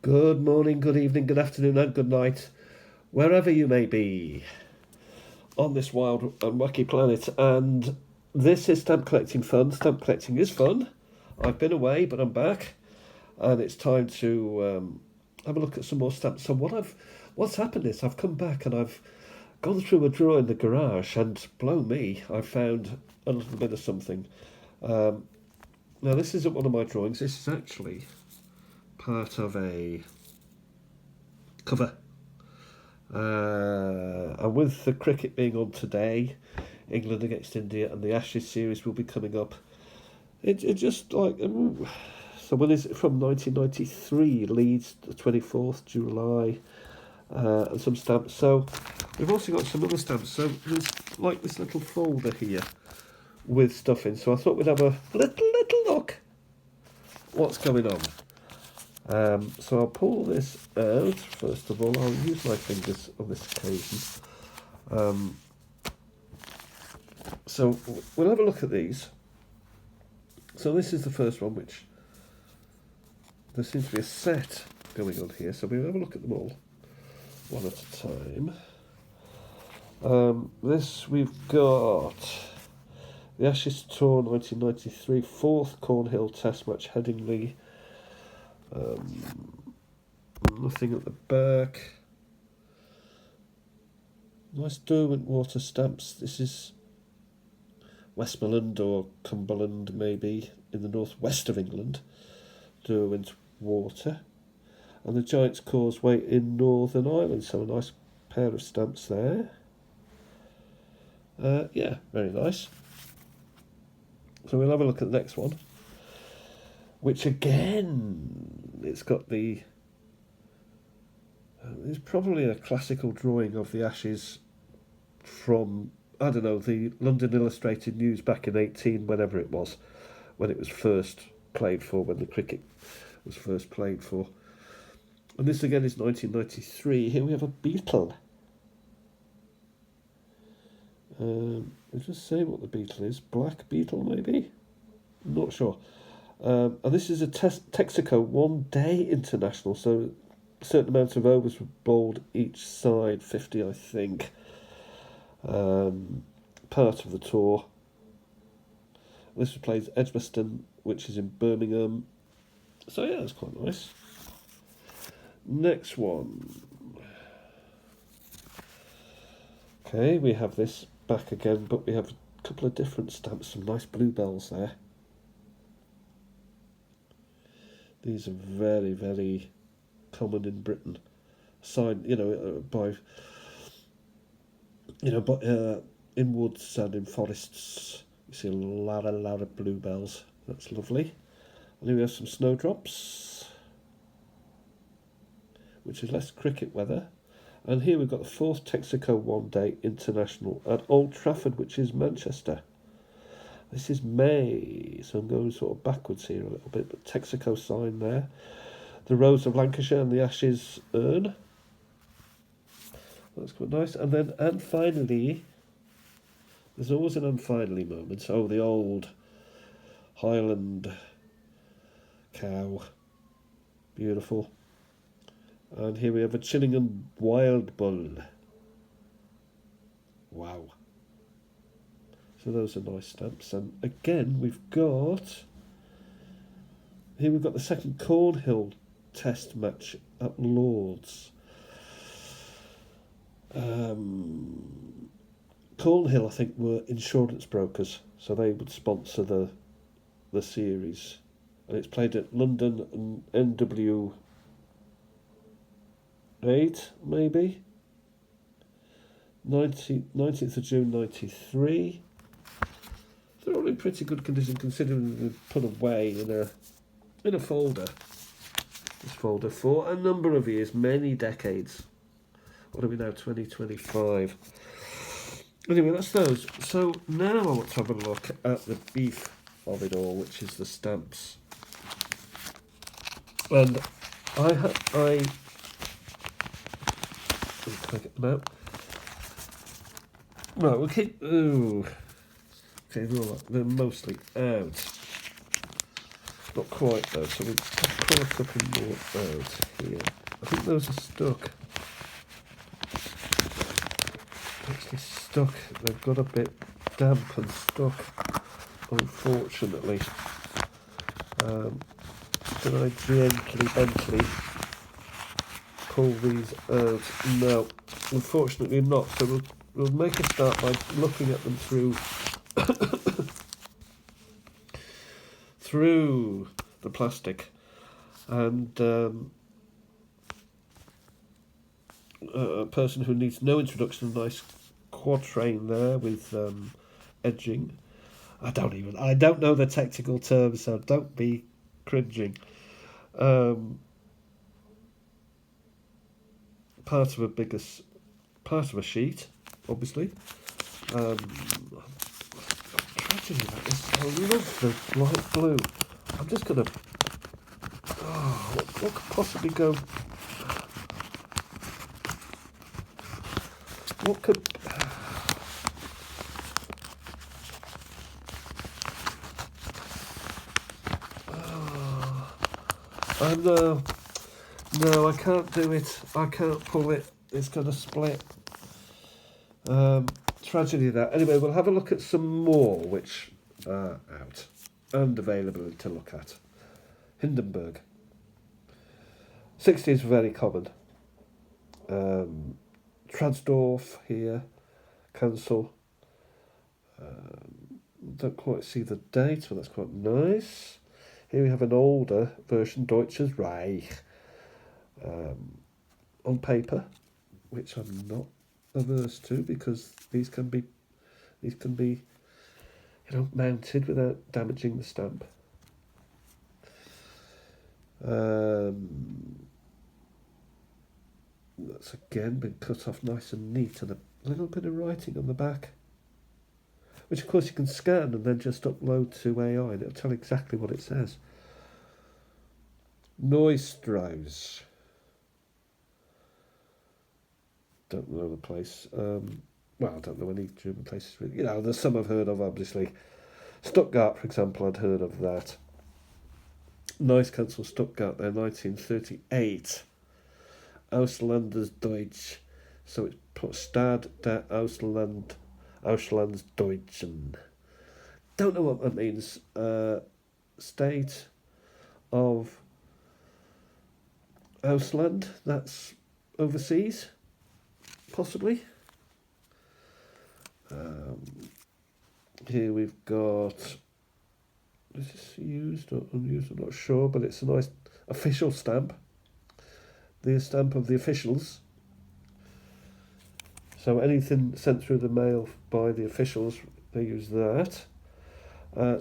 Good morning, good evening, good afternoon, and good night, wherever you may be on this wild and wacky planet. And this is Stamp Collecting Fun. Stamp collecting is fun. I've been away, but I'm back, and it's time to have a look at some more stamps. So what's happened is I've come back and I've gone through a drawer in the garage, and blow me, I found a little bit of something. Now this isn't one of my drawings. This is actually part of a cover. And with the cricket being on today, England against India, and the Ashes series will be coming up, it just like ooh. So when is it from? 1993, Leeds, the 24th July, and some stamps. So we've also got some other stamps. So there's like this little folder here with stuff in. So I thought we'd have a little look what's going on. So I'll pull this out first of all. I'll use my fingers on this occasion. So we'll have a look at these. So this is the first one, which there seems to be a set going on here. So we'll have a look at them all one at a time. This we've got the Ashes Tour 1993, fourth Cornhill Test match, Headingley. Nothing at the back. Nice Derwentwater stamps. This is Westmoreland or Cumberland, maybe, in the northwest of England. Derwentwater. And the Giant's Causeway in Northern Ireland. So a nice pair of stamps there. Yeah, very nice. So we'll have a look at the next one, which again, it's got the... it's probably a classical drawing of the Ashes from, I don't know, the London Illustrated News back in 18, whenever it was, when it was first played for, when the cricket was first played for. And this again is 1993. Here we have a beetle. I'll just say what the beetle is. Black beetle, maybe? I'm not sure. And this is a Texaco one-day international, so a certain amount of overs were bowled each side, 50 I think. Part of the tour. This was played at Edgbaston, which is in Birmingham. So yeah, that's quite nice. Next one. Okay, we have this back again, but we have a couple of different stamps, some nice bluebells there. These are very, very common in Britain. Signed, by, in woods and in forests. You see a lot of bluebells. That's lovely. And here we have some snowdrops, which is less cricket weather. And here we've got the fourth Texaco one-day international at Old Trafford, which is Manchester. This is May, so I'm going sort of backwards here a little bit, but Texaco sign there. The Rose of Lancashire and the Ashes urn. That's quite nice. And finally, there's always an and finally moment. Oh, the old Highland cow. Beautiful. And here we have a Chillingham Wild Bull. Wow. So those are nice stamps. And again, we've got the second Cornhill Test match at Lord's. Cornhill, I think, were insurance brokers, so they would sponsor the series. And it's played at London and NW 8, maybe. 19th of June 93. They're all in pretty good condition considering they're put away in a folder. This folder for a number of years, many decades. What are we now, 2025? Anyway, that's those. So now I want to have a look at the beef of it all, which is the stamps. And I can I get them out? Right, we'll keep... Ooh. Okay, they're mostly out. Not quite though, so we'll pull a couple more out here. I think those are stuck. Actually stuck. They've got a bit damp and stuck, unfortunately. Can I gently pull these out? No, unfortunately not. So we'll make a start by looking at them through through the plastic, and a person who needs no introduction, a nice quatrain there with edging. I don't know the technical terms, so don't be cringing. Part of a sheet, obviously. Tragedy that is, I love the light blue. I'm just gonna. Oh, what could possibly go? What could? No, I can't do it. I can't pull it. It's going to split. Tragedy that. Anyway, we'll have a look at some more which are out and available to look at. Hindenburg. 60s very common. Transdorf here. Cancel. Don't quite see the date, but that's quite nice. Here we have an older version, Deutsches Reich, on paper, which I'm not averse to because these can be, mounted without damaging the stamp. That's again been cut off nice and neat, and a little bit of writing on the back, which of course you can scan and then just upload to AI and it'll tell exactly what it says. Neustrauss. Don't know the place. Well, I don't know any German places really. There's some I've heard of, obviously. Stuttgart, for example, I'd heard of that. Nice cancel Stuttgart there, 1938. Auslanders Deutsch. So it's put Stadt der Auslandsdeutschen. Don't know what that means. State of Ausland, that's overseas, possibly. Here we've got, is this used or unused? I'm not sure, but it's a nice official stamp. The stamp of the officials. So anything sent through the mail by the officials, they use that.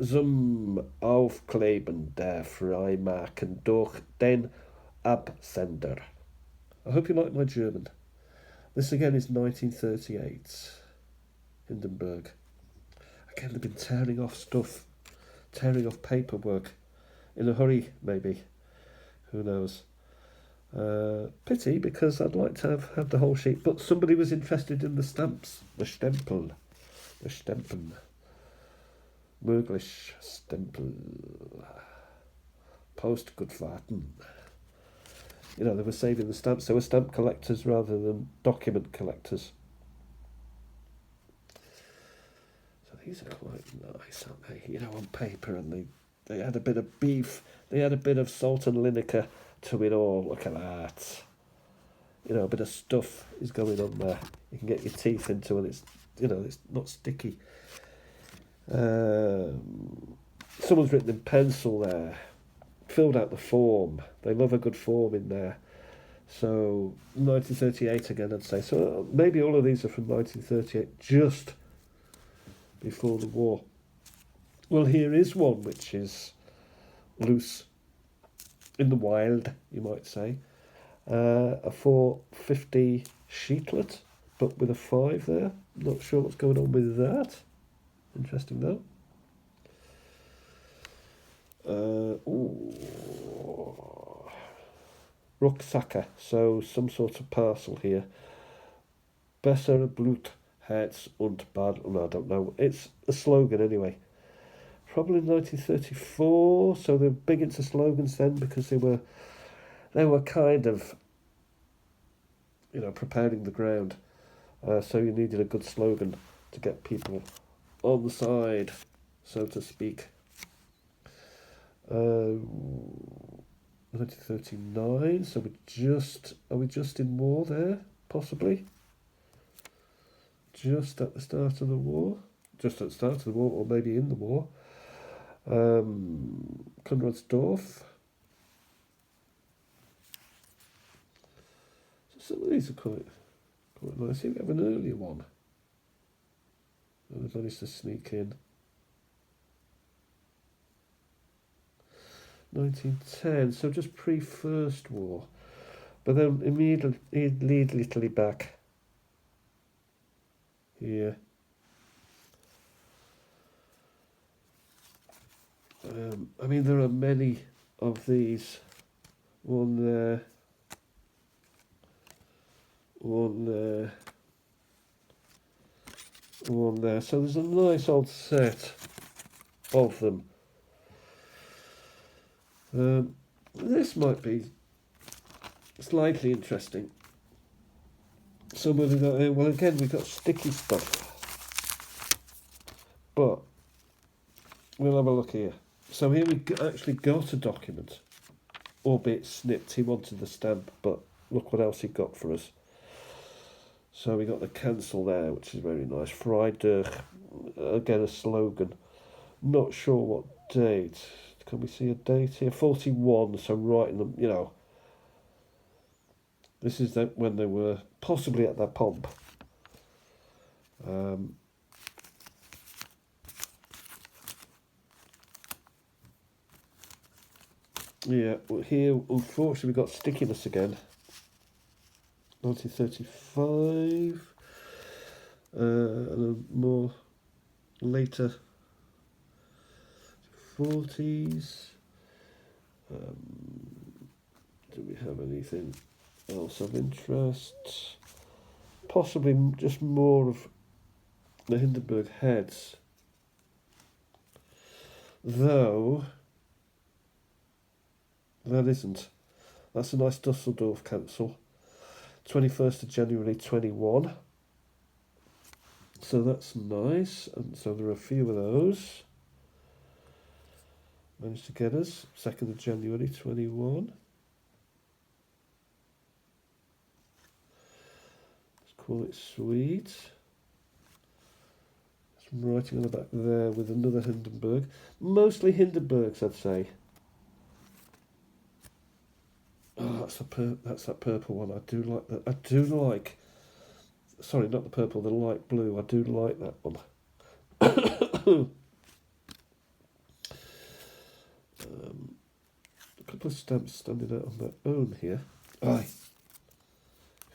Zum Aufkleben der Freimarken durch den Absender. I hope you like my German. This again is 1938. Hindenburg. Again, they've been tearing off stuff, tearing off paperwork. In a hurry, maybe. Who knows? Pity, because I'd like to have the whole sheet, but somebody was interested in the stamps, the Stempel, the Stempen, Möglich Stempel, Post gut warten. They were saving the stamps. They were stamp collectors rather than document collectors. So these are quite nice, aren't they? On paper, and they had a bit of beef. They had a bit of salt and Lineker to it all. Look at that. A bit of stuff is going on there. You can get your teeth into, and it's it's not sticky. Someone's written in pencil there, filled out the form. They love a good form in there. So 1938 again, I'd say. So maybe all of these are from 1938, just before the war. Well, here is one which is loose. In the wild, you might say. A 450 sheetlet, but with a 5 there. Not sure what's going on with that. Interesting though. Rucksacker, so some sort of parcel here. Besser Blut, Herz und Bad. I don't know. It's a slogan anyway. probably 1934. So they're big into slogans then because they were kind of, preparing the ground. So you needed a good slogan to get people on the side, so to speak. 1939. So are we just in war there? Possibly. Just at the start of the war. Just at the start of the war, or maybe in the war. Konradsdorf. So some of these are quite nice. Here we have an earlier one. And they've managed to sneak in. 1910, so just pre-First War. But then immediately back here. There are many of these. One there. One there. So there's a nice old set of them. This might be slightly interesting. So what have we got here? Well, again, we've got sticky stuff. But we'll have a look here. So here we actually got a document, albeit snipped. He wanted the stamp, but look what else he got for us. So we got the cancel there, which is very nice. Freidach, again a slogan. Not sure what date. Can we see a date here? 41, so right in the, this is when they were possibly at their pomp. Yeah, well here, unfortunately, we got stickiness again. 1935, and a more later 40s. Do we have anything else of interest? Possibly just more of the Hindenburg heads. Though, that isn't. That's a nice Dusseldorf cancel. 21st of January 21. So that's nice. And so there are a few of those. Managed to get us. 2nd of January 21. Let's call it sweet. Some writing on the back there with another Hindenburg. Mostly Hindenburgs, I'd say. Oh, that's that purple one. I do like that. I do like. Sorry, not the purple. The light blue. I do like that one. A couple of stamps standing out on their own here. Aye.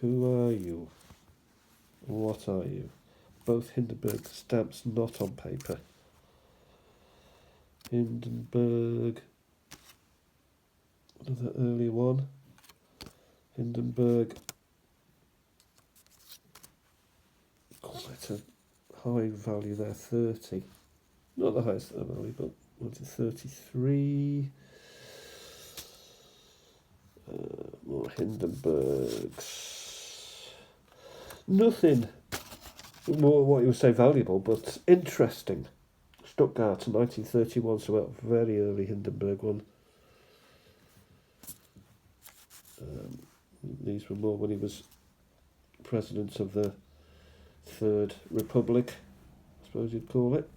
Who are you? What are you? Both Hindenburg stamps not on paper. Hindenburg. Another early one. Hindenburg. Quite a high value there, 30. Not the highest value, but 33. More Hindenburgs. Nothing more what you would say valuable, but interesting. Stuttgart, 1931, so a very early Hindenburg one. These were more when he was president of the Third Republic, I suppose you'd call it.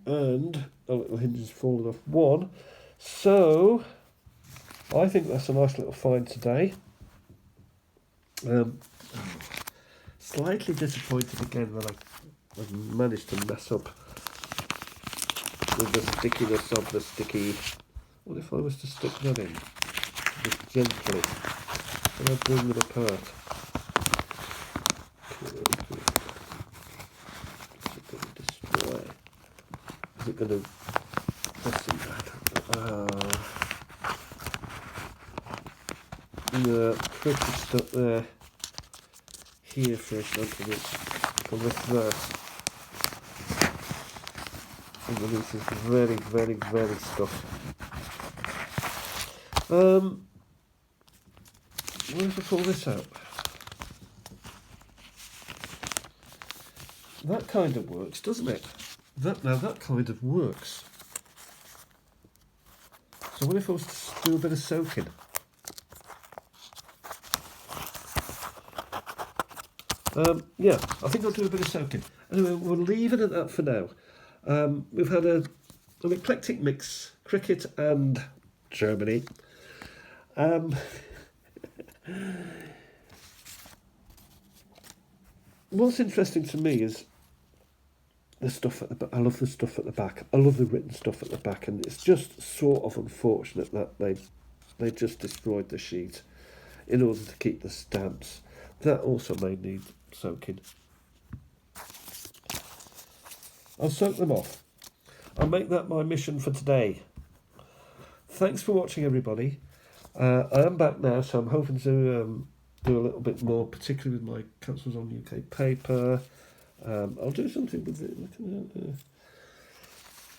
And a little hinge has fallen off one. So, I think that's a nice little find today. Slightly disappointed again that I've managed to mess up with the stickiness of the sticky. What if I was to stick that in? Just gently. And I bring them apart. Is it going to destroy? Is it going to... Let's see that. No, pretty stuck there. Here, for example, it's from that. releases very, very, very stuff. Where to pull this out? That kind of works, doesn't it? That kind of works. So what if I was to do a bit of soaking? Yeah, I think I'll do a bit of soaking. Anyway, we'll leave it at that for now. We've had an eclectic mix, cricket and Germany. What's interesting to me is the stuff at the back. I love the stuff at the back. I love the written stuff at the back, and it's just sort of unfortunate that they just destroyed the sheet in order to keep the stamps. That also may need soaking. I'll soak them off. I'll make that my mission for today. Thanks for watching, everybody. I am back now, so I'm hoping to do a little bit more, particularly with my Councils on UK paper. I'll do something with it.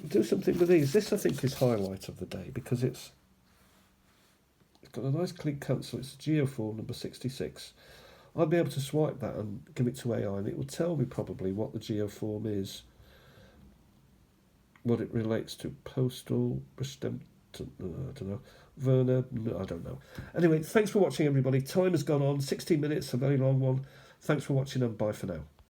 Do something with these. This, I think, is highlight of the day because it's got a nice clean cancel. It's Geoform number 66. I'll be able to swipe that and give it to AI, and it will tell me probably what the Geoform is, what it relates to. Postal, Briston, I don't know. Werner, no, I don't know. Anyway, thanks for watching, everybody. Time has gone on. 16 minutes, a very long one. Thanks for watching, and bye for now.